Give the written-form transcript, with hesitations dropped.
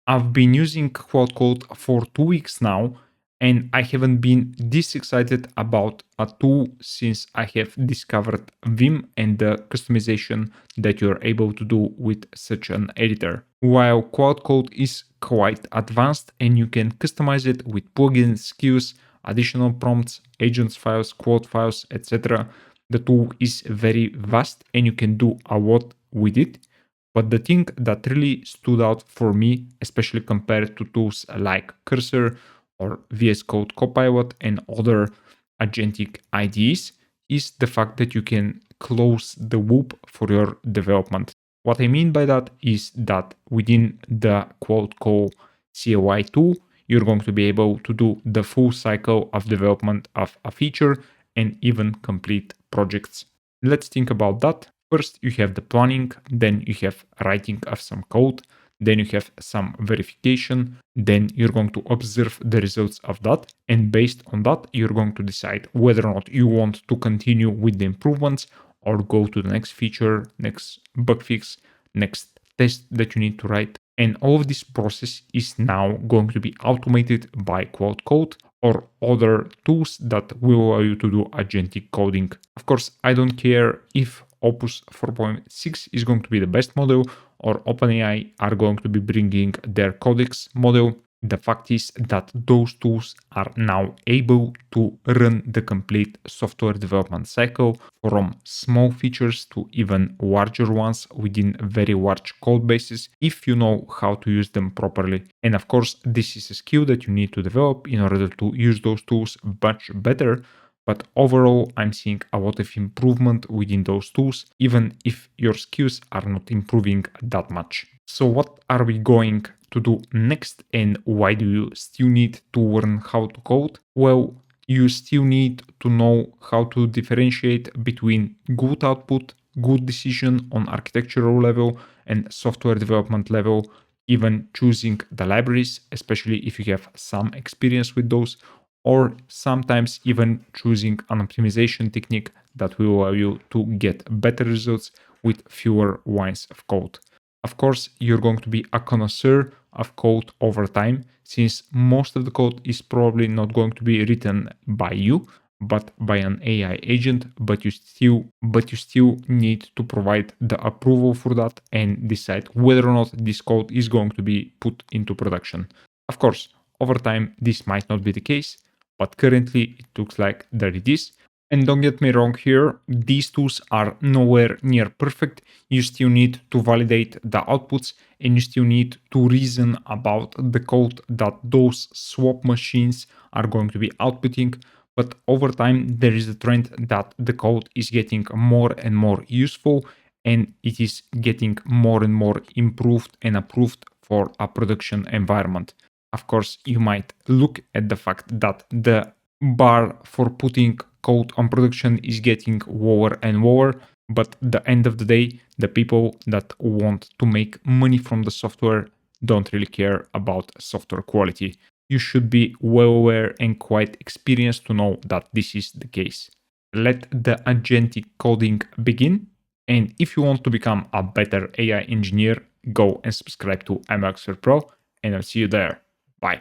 I've been using Claude Code for 2 weeks now, and I haven't been this excited about a tool since I have discovered Vim and the customization that you're able to do with such an editor. While Claude Code is quite advanced and you can customize it with plugins, skills, additional prompts, agents files, quote files, etc., the tool is very vast and you can do a lot with it. But the thing that really stood out for me, especially compared to tools like Cursor or VS Code Copilot and other agentic IDEs, is the fact that you can close the loop for your development. What I mean by that is that within the Claude Code CLI tool, you're going to be able to do the full cycle of development of a feature and even complete projects. Let's think about that. First, you have the planning, then you have writing of some code, then you have some verification, then you're going to observe the results of that. And based on that, you're going to decide whether or not you want to continue with the improvements or go to the next feature, next bug fix, next test that you need to write. And all of this process is now going to be automated by Claude Code or other tools that will allow you to do agentic coding. Of course, I don't care if Opus 4.6 is going to be the best model or OpenAI are going to be bringing their Codex model. The fact is that those tools are now able to run the complete software development cycle from small features to even larger ones within very large code bases if you know how to use them properly. And of course, this is a skill that you need to develop in order to use those tools much better. But overall, I'm seeing a lot of improvement within those tools, even if your skills are not improving that much. So what are we going to do next and why do you still need to learn how to code? Well, you still need to know how to differentiate between good output, good decision on architectural level and software development level, even choosing the libraries, especially if you have some experience with those, or sometimes even choosing an optimization technique that will allow you to get better results with fewer lines of code. Of course, you're going to be a connoisseur of code over time, since most of the code is probably not going to be written by you, but by an AI agent, but you still need to provide the approval for that and decide whether or not this code is going to be put into production. Of course, over time, this might not be the case, but currently it looks like that it is. And don't get me wrong here, these tools are nowhere near perfect. You still need to validate the outputs and you still need to reason about the code that those swap machines are going to be outputting. But over time, there is a trend that the code is getting more and more useful and it is getting more and more improved and approved for a production environment. Of course, you might look at the fact that the bar for putting code on production is getting lower and lower, but at the end of the day, the people that want to make money from the software don't really care about software quality. You should be well aware and quite experienced to know that this is the case. Let the agentic coding begin. And if you want to become a better AI engineer, go and subscribe to MXR Pro, and I'll see you there. Bye.